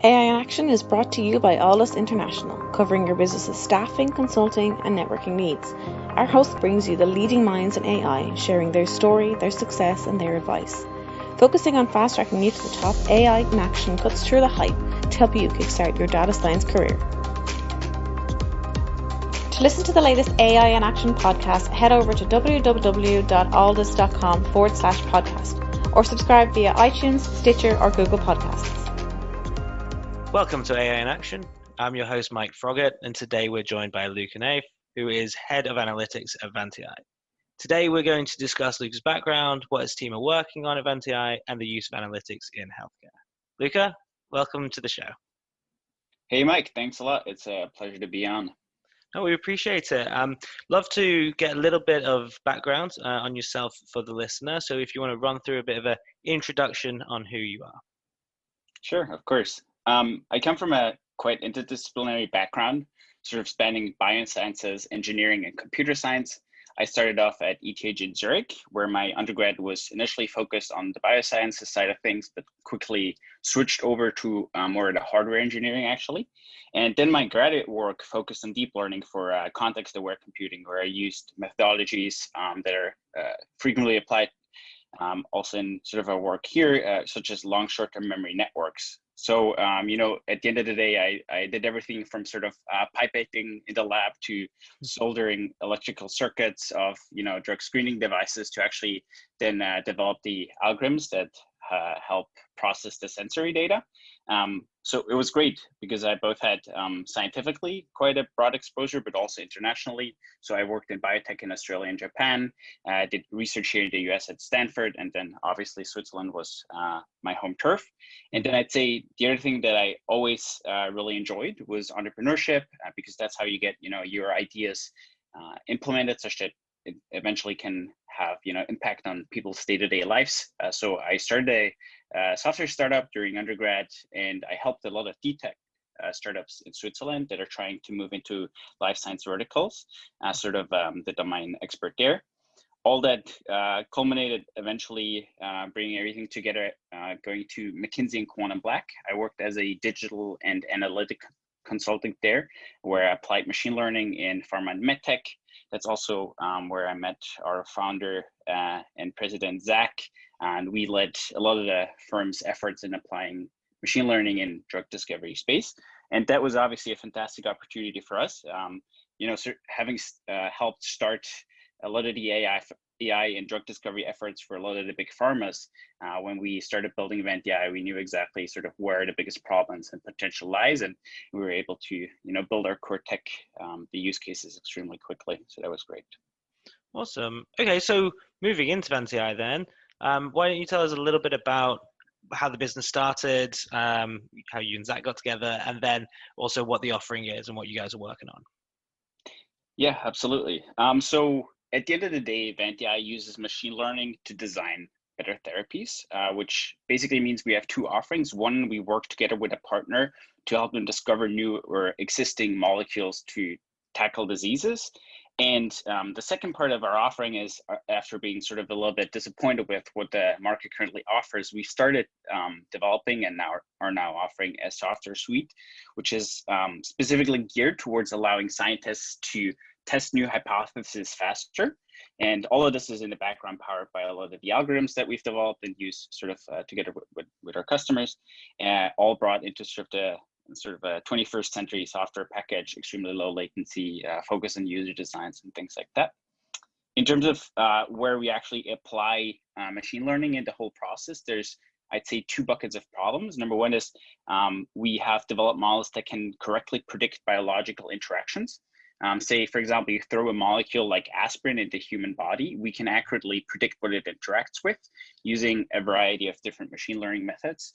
AI in Action is brought to you by Alldus International, covering your business's staffing, consulting, and networking needs. Our host brings you the leading minds in AI, sharing their story, their success, and their advice. Focusing on fast-tracking you to the top, AI in Action cuts through the hype to help you kickstart your data science career. To listen to the latest AI in Action podcast, head over to www.alldus.com/podcast or subscribe via iTunes, Stitcher, or Google Podcasts. Welcome to AI in Action. I'm your host, Mike Froggatt, and today we're joined by Luca Naef, who is Head of Analytics at Vantai. Today we're going to discuss Luca's background, what his team are working on at Vantai, and the use of analytics in healthcare. Luca, welcome to the show. Hey, Mike, thanks a lot. It's a pleasure to be on. No, we appreciate it. Love to get a little bit of background on yourself for the listener. So if you want to run through a bit of an introduction on who you are. Sure, of course. I come from a quite interdisciplinary background, sort of spanning biosciences, engineering, and computer science. I started off at ETH in Zurich, where my undergrad was initially focused on the biosciences side of things, but quickly switched over to more of the hardware engineering, actually. And then my graduate work focused on deep learning for context-aware computing, where I used methodologies that are frequently applied also in sort of our work here, such as long short-term memory networks. So, at the end of the day, I did everything from sort of pipetting in the lab to soldering electrical circuits of, drug screening devices to actually then develop the algorithms that help process the sensory data. So it was great because I both had scientifically quite a broad exposure, but also internationally. So I worked in biotech in Australia and Japan, did research here in the US at Stanford, and then obviously Switzerland was my home turf. And then I'd say the other thing that I always really enjoyed was entrepreneurship, because that's how you get, your ideas implemented such that it eventually can have impact on people's day-to-day lives. So I started a software startup during undergrad, and I helped a lot of deep tech startups in Switzerland that are trying to move into life science verticals, sort of the domain expert there. All that culminated eventually bringing everything together, going to McKinsey and Quantum Black. I worked as a digital and analytic consultant there, where I applied machine learning in pharma and medtech. That's also where I met our founder and president, Zach, and we led a lot of the firm's efforts in applying machine learning in drug discovery space. And that was obviously a fantastic opportunity for us. Having helped start a lot of the AI and drug discovery efforts for a lot of the big pharmas, when we started building Advantia, we knew exactly sort of where the biggest problems and potential lies, and we were able to build our core tech, the use cases extremely quickly. So that was great. Awesome. Okay, so moving into Vantai then, why don't you tell us a little bit about how the business started, how you and Zach got together, and then also what the offering is and what you guys are working on. Yeah, absolutely. So at the end of the day, Advantia uses machine learning to design better therapies, which basically means we have two offerings. One, we work together with a partner to help them discover new or existing molecules to tackle diseases. And the second part of our offering is, after being sort of a little bit disappointed with what the market currently offers, we started developing and now are offering a software suite, which is specifically geared towards allowing scientists to test new hypotheses faster. And all of this is in the background powered by a lot of the algorithms that we've developed and use sort of together with our customers, all brought into sort of a 21st century software package, extremely low latency, focus on user designs and things like that. In terms of where we actually apply machine learning in the whole process, there's, I'd say, two buckets of problems. Number one is we have developed models that can correctly predict biological interactions. Say, for example, you throw a molecule like aspirin into the human body, we can accurately predict what it interacts with using a variety of different machine learning methods.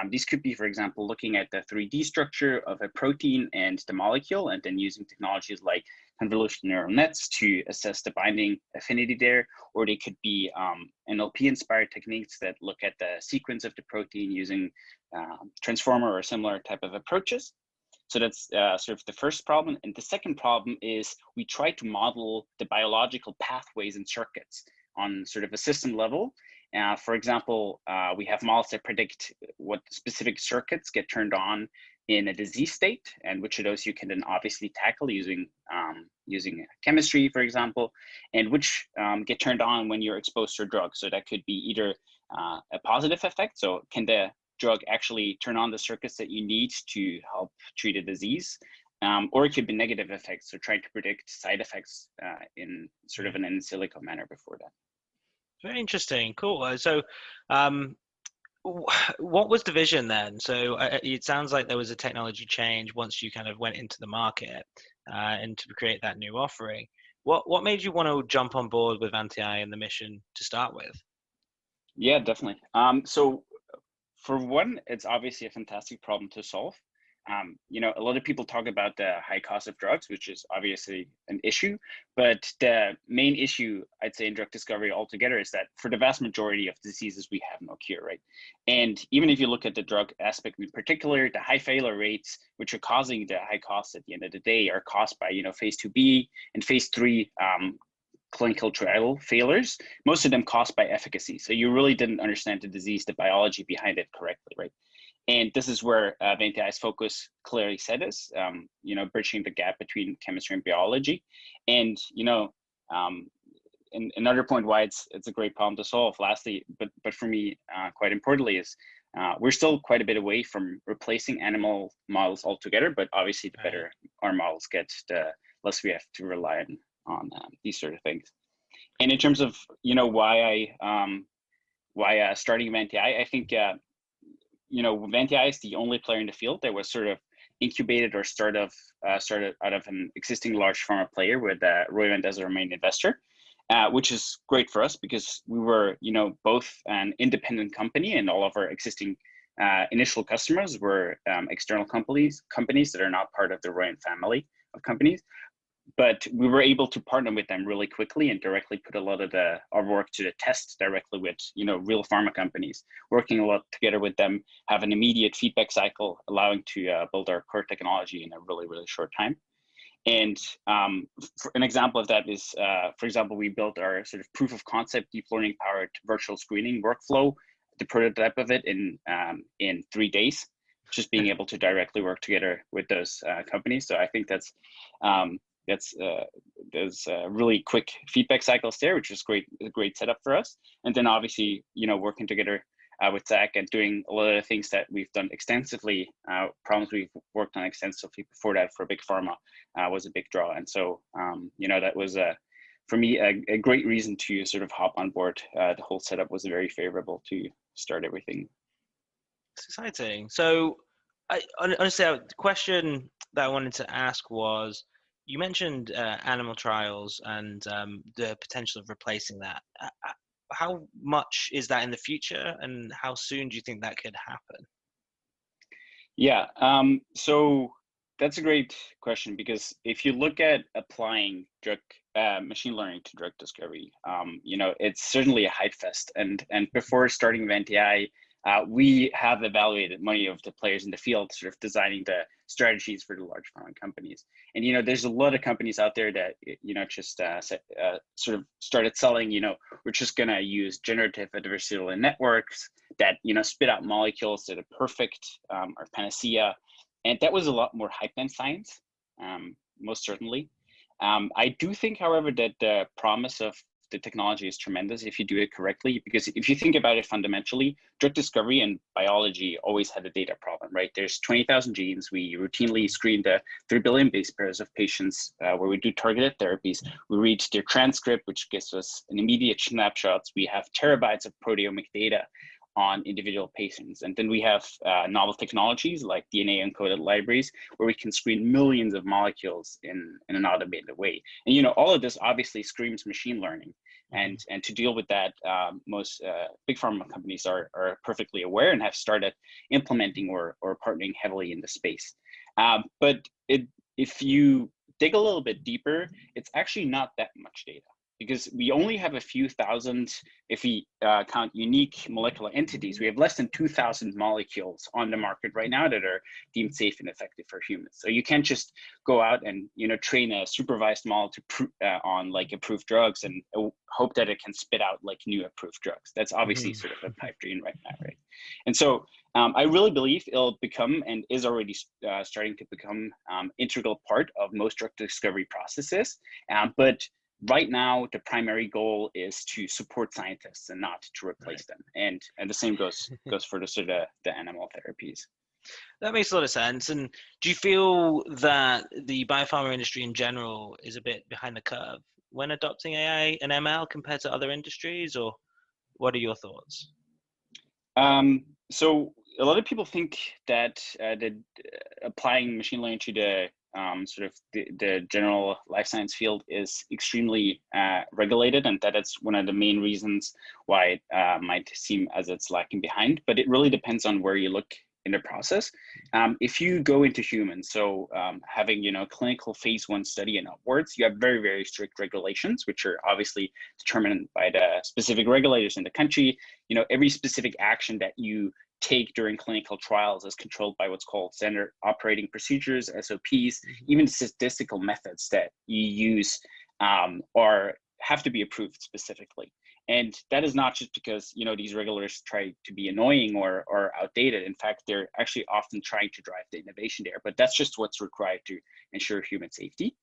These could be, for example, looking at the 3D structure of a protein and the molecule, and then using technologies like convolutional neural nets to assess the binding affinity there, or they could be NLP-inspired techniques that look at the sequence of the protein using transformer or similar type of approaches. So that's sort of the first problem. And the second problem is we try to model the biological pathways and circuits on sort of a system level. For example, we have models that predict what specific circuits get turned on in a disease state, and which of those you can then obviously tackle using chemistry, for example, and which get turned on when you're exposed to a drug. So that could be either a positive effect, so can the drug actually turn on the circuits that you need to help treat a disease, or it could be negative effects, so trying to predict side effects in sort of an in silico manner before that. Very interesting. Cool. So, what was the vision then? So it sounds like there was a technology change once you kind of went into the market and to create that new offering. What made you want to jump on board with Vantai and the mission to start with? Yeah, definitely. So for one, it's obviously a fantastic problem to solve. A lot of people talk about the high cost of drugs, which is obviously an issue, but the main issue, I'd say, in drug discovery altogether is that for the vast majority of diseases, we have no cure, right? And even if you look at the drug aspect in particular, the high failure rates, which are causing the high costs at the end of the day, are caused by, phase 2B and phase 3 clinical trial failures, most of them caused by efficacy. So you really didn't understand the disease, the biology behind it correctly, right? And this is where Vantai's focus clearly set us, bridging the gap between chemistry and biology. And, and another point why it's a great problem to solve, lastly, but for me, quite importantly, is we're still quite a bit away from replacing animal models altogether, but obviously the better our models get, the less we have to rely on these sort of things. And in terms of, why starting Vantai, I think, Vantai is the only player in the field that was sort of incubated or started out of an existing large pharma player with Roivant as our main investor, which is great for us because we were, both an independent company and all of our existing initial customers were external companies that are not part of the Roivant family of companies. But we were able to partner with them really quickly and directly put a lot of our work to the test directly with, real pharma companies, working a lot together with them, have an immediate feedback cycle, allowing to build our core technology in a really, really short time. And for an example of that is, for example, we built our sort of proof of concept deep learning powered virtual screening workflow, the prototype of it in 3 days, just being able to directly work together with those companies. So I think there's really quick feedback cycles there, which is a great setup for us. And then obviously, working together with Zach and doing a lot of the things that we've done extensively, problems we've worked on extensively before that for big pharma was a big draw. And so, that was for me a great reason to sort of hop on board. The whole setup was very favorable to start everything. It's exciting. So, honestly, the question that I wanted to ask was, you mentioned animal trials and the potential of replacing that. How much is that in the future, and how soon do you think that could happen? Yeah, so that's a great question, because if you look at applying machine learning to drug discovery, it's certainly a hype fest. And before starting Vantai, we have evaluated many of the players in the field, sort of designing the strategies for the large pharma companies. And, there's a lot of companies out there that, just sort of started selling, we're just going to use generative adversarial networks that, spit out molecules that are perfect, or panacea. And that was a lot more hype than science, most certainly. I do think, however, that the promise of the technology is tremendous if you do it correctly, because if you think about it fundamentally, drug discovery and biology always had a data problem, right? There's 20,000 genes. We routinely screen the 3 billion base pairs of patients where we do targeted therapies. We read their transcript, which gives us an immediate snapshots. We have terabytes of proteomic data on individual patients. And then we have novel technologies like DNA encoded libraries, where we can screen millions of molecules in an automated way. And all of this obviously screams machine learning. And to deal with that, most big pharma companies are perfectly aware and have started implementing or partnering heavily in the space. But if you dig a little bit deeper, it's actually not that much data. because we only have a few thousand, if we count unique molecular entities, we have less than 2,000 molecules on the market right now that are deemed safe and effective for humans. So you can't just go out and train a supervised model to on like approved drugs and hope that it can spit out like new approved drugs. That's obviously sort of a pipe dream right now, right? And so I really believe it'll become, and is already starting to become, integral part of most drug discovery processes. But right now, the primary goal is to support scientists and not to replace them. And the same goes for the sort of the animal therapies. That makes a lot of sense. And do you feel that the biopharma industry in general is a bit behind the curve when adopting AI and ML compared to other industries, or what are your thoughts? So a lot of people think that applying machine learning to the sort of the general life science field is extremely regulated, and that it's one of the main reasons why it might seem as it's lacking behind. But it really depends on where you look in the process. If you go into humans, so having clinical phase 1 study and upwards, you have very, very strict regulations, which are obviously determined by the specific regulators in the country. Every specific action that you take during clinical trials is controlled by what's called standard operating procedures, SOPs. Even statistical methods that you use have to be approved specifically. And that is not just because these regulators try to be annoying or outdated. In fact, they're actually often trying to drive the innovation there, but that's just what's required to ensure human safety.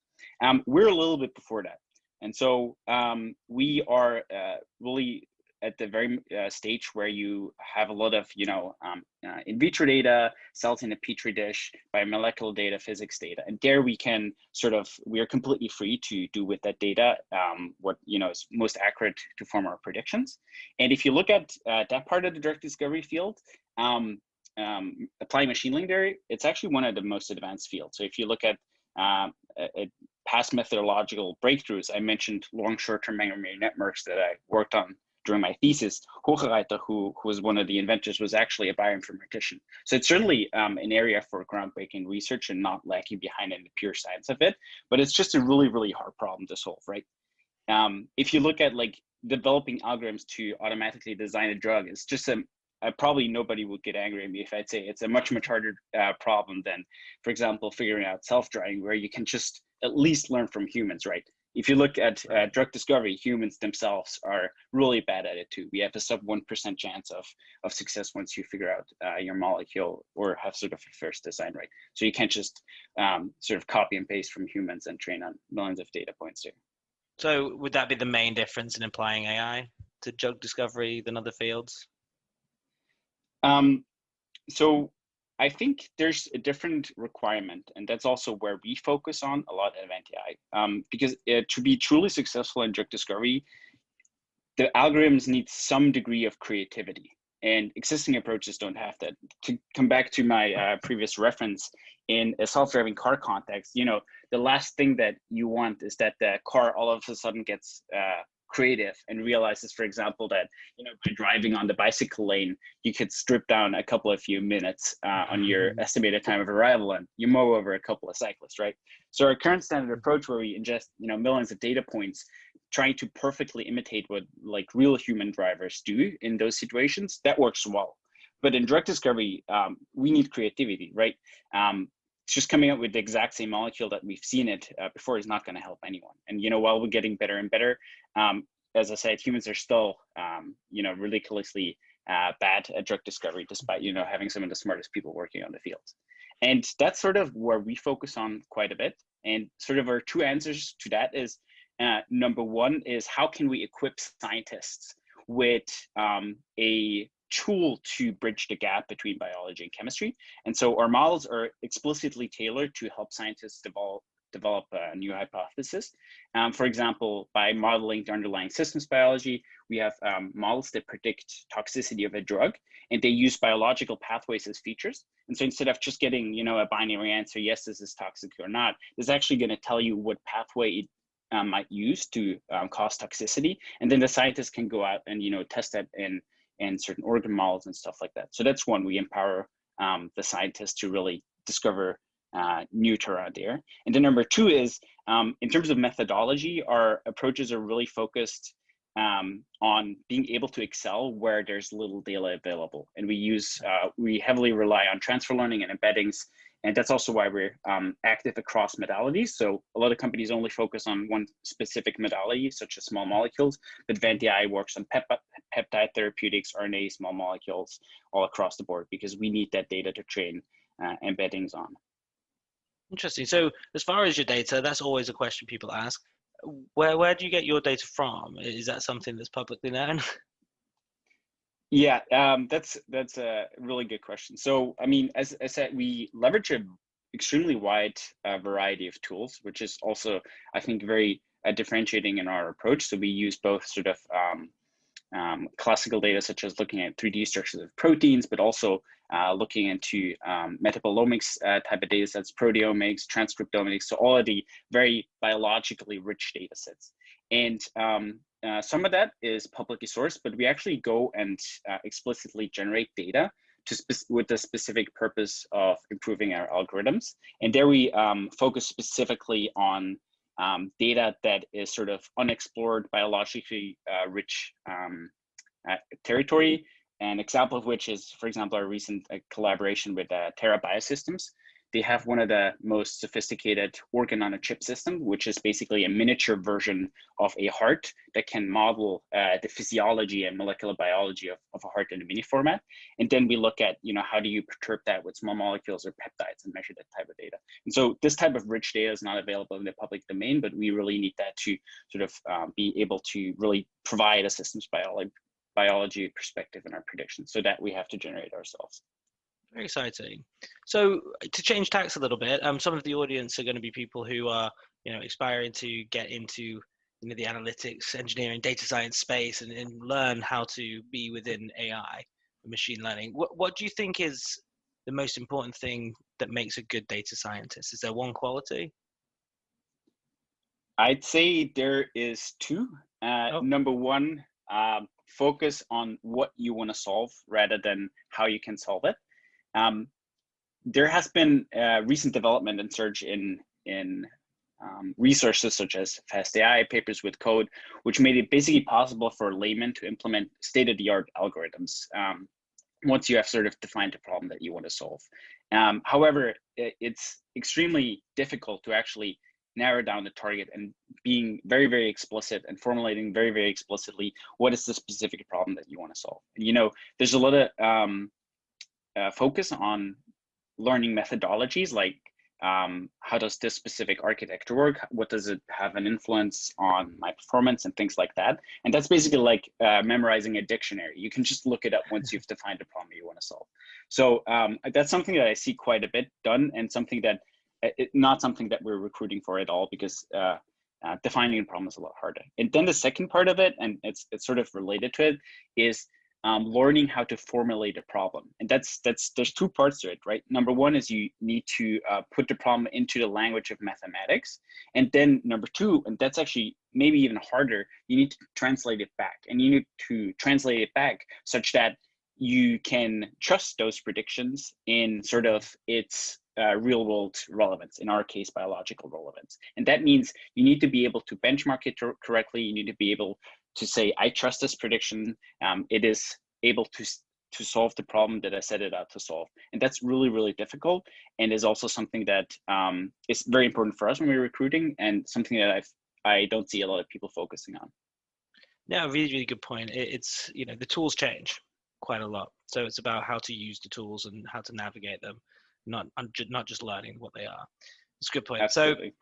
We're a little bit before that. And so we are really at the very stage where you have a lot of in vitro data, cells in a petri dish, biomolecular data, physics data, and there we are completely free to do with that data what is most accurate to form our predictions. And if you look at that part of the drug discovery field, applying machine learning there, it's actually one of the most advanced fields. So if you look at past methodological breakthroughs, I mentioned long short-term memory networks that I worked on during my thesis. Hochreiter, who was one of the inventors, was actually a bioinformatician. So it's certainly an area for groundbreaking research and not lacking behind in the pure science of it, but it's just a really, really hard problem to solve, right? If you look at like developing algorithms to automatically design a drug, it's just probably nobody would get angry at me if I'd say it's a much, much harder problem than, for example, figuring out self-driving, where you can just at least learn from humans, right? If you look at drug discovery, humans themselves are really bad at it too. We have a sub 1% chance of success once you figure out your molecule or have sort of a first design right. So you can't just sort of copy and paste from humans and train on millions of data points too. So would that be the main difference in applying AI to drug discovery than other fields? So I think there's a different requirement, and that's also where we focus on a lot at Advantia. Because to be truly successful in drug discovery, the algorithms need some degree of creativity, and existing approaches don't have that. To come back to my previous reference, in a self-driving car context, the last thing that you want is that the car all of a sudden gets creative and realizes, for example, that by driving on the bicycle lane, you could strip down a couple of few minutes on your estimated time of arrival, and you mow over a couple of cyclists, right? So our current standard approach, where we ingest millions of data points, trying to perfectly imitate what like real human drivers do in those situations, that works well. But in drug discovery, we need creativity, right? Just coming up with the exact same molecule that we've seen it before is not going to help anyone. And while we're getting better and better, as I said, humans are still ridiculously bad at drug discovery, despite having some of the smartest people working on the field. And that's sort of where we focus on quite a bit. And sort of our two answers to that is, number one is, how can we equip scientists with a tool to bridge the gap between biology and chemistry? And so our models are explicitly tailored to help scientists develop a new hypothesis. For example, by modeling the underlying systems biology, we have models that predict toxicity of a drug, and they use biological pathways as features. And so instead of just getting a binary answer, yes, this is toxic or not, it's actually going to tell you what pathway it might use to cause toxicity. And then the scientists can go out and test that in certain organ models and stuff like that. So that's one. We empower the scientists to really discover new terrain there. And then number two is, in terms of methodology, our approaches are really focused on being able to excel where there's little data available. And we heavily rely on transfer learning and embeddings. And that's also why we're active across modalities. So a lot of companies only focus on one specific modality, such as small molecules, but Vantai works on peptide therapeutics, RNA, small molecules, all across the board, because we need that data to train embeddings on. Interesting. So as far as your data, that's always a question people ask. Where do you get your data from? Is that something that's publicly known? Yeah, that's a really good question. So, I mean, as I said, we leverage an extremely wide variety of tools, which is also, I think, very differentiating in our approach. So we use both sort of classical data, such as looking at 3D structures of proteins, but also looking into metabolomics type of data sets, proteomics, transcriptomics, so all of the very biologically rich data sets. And some of that is publicly sourced, but we actually go and explicitly generate data with the specific purpose of improving our algorithms. And there we focus specifically on data that is sort of unexplored, biologically rich territory. An example of which is, for example, our recent collaboration with Terra Biosystems. They have one of the most sophisticated organ on a chip system, which is basically a miniature version of a heart that can model the physiology and molecular biology of a heart in a mini format. And then we look at, how do you perturb that with small molecules or peptides and measure that type of data. And so this type of rich data is not available in the public domain, but we really need that to sort of be able to really provide a systems biology perspective in our predictions, so that we have to generate ourselves. Very exciting. So to change tacks a little bit, some of the audience are going to be people who are, aspiring to get into, the analytics, engineering, data science space and learn how to be within AI and machine learning. What do you think is the most important thing that makes a good data scientist? Is there one quality? I'd say there is two. Number one, focus on what you want to solve rather than how you can solve it. There has been recent development and surge in resources such as fast AI, papers with code, which made it basically possible for laymen to implement state-of-the-art algorithms once you have sort of defined the problem that you want to solve. However, it's extremely difficult to actually narrow down the target and being very, very explicit and formulating very, very explicitly what is the specific problem that you want to solve. And, there's a lot of focus on learning methodologies like how does this specific architecture work? What does it have an influence on my performance and things like that? And that's basically like memorizing a dictionary. You can just look it up once you've defined the problem you want to solve. So that's something that I see quite a bit done, and something that not something that we're recruiting for at all, because defining a problem is a lot harder. And then the second part of it, and it's sort of related to it, is learning how to formulate a problem. And there's two parts to it, right? Number one is you need to put the problem into the language of mathematics. And then number two, and that's actually maybe even harder, you need to translate it back. And you need to translate it back such that you can trust those predictions in sort of its real world relevance, in our case, biological relevance. And that means you need to be able to benchmark it correctly. You need to be able to say, I trust this prediction. It is able to solve the problem that I set it out to solve. And that's really, really difficult, and is also something that is very important for us when we're recruiting, and something that I don't see a lot of people focusing on. Yeah, really, really good point. It's, the tools change quite a lot. So it's about how to use the tools and how to navigate them, not just learning what they are. It's a good point. Absolutely.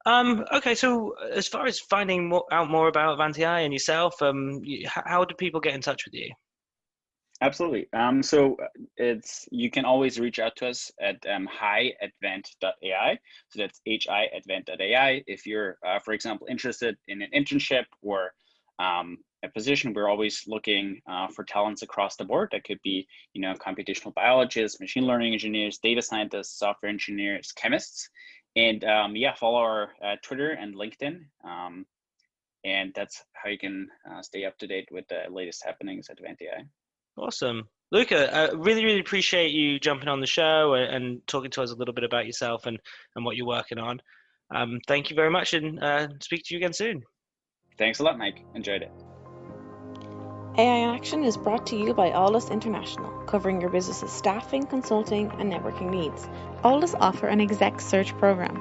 So, okay, so as far as finding out more about Vantai and yourself, how do people get in touch with you? Absolutely. So you can always reach out to us at hi@vant.ai. So that's hi@vant.ai. If you're, for example, interested in an internship or a position, we're always looking for talents across the board. That could be, computational biologists, machine learning engineers, data scientists, software engineers, chemists. And follow our Twitter and LinkedIn. And that's how you can stay up to date with the latest happenings at Advantia. Awesome. Luca, really appreciate you jumping on the show and talking to us a little bit about yourself and what you're working on. Thank you very much, and speak to you again soon. Thanks a lot, Mike. Enjoyed it. AI in Action is brought to you by Alldus International, covering your business's staffing, consulting, and networking needs. Alldus offer an exec search program.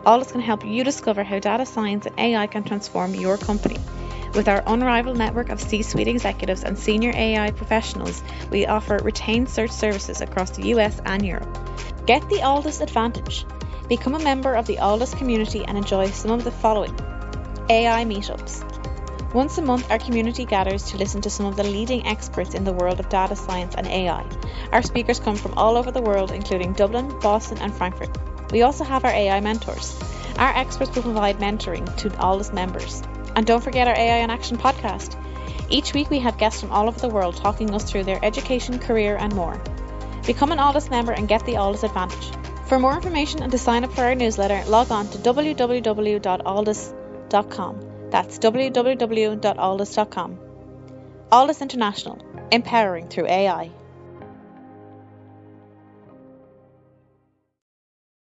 Alldus can help you discover how data science and AI can transform your company. With our unrivaled network of C-suite executives and senior AI professionals, we offer retained search services across the US and Europe. Get the Alldus advantage. Become a member of the Alldus community and enjoy some of the following: AI meetups. Once a month, our community gathers to listen to some of the leading experts in the world of data science and AI. Our speakers come from all over the world, including Dublin, Boston, and Frankfurt. We also have our AI mentors. Our experts will provide mentoring to Alldus members. And don't forget our AI in Action podcast. Each week we have guests from all over the world talking us through their education, career, and more. Become an Alldus member and get the Alldus advantage. For more information and to sign up for our newsletter, log on to www.alldus.com. That's www.alldus.com. Alldus International, empowering through AI.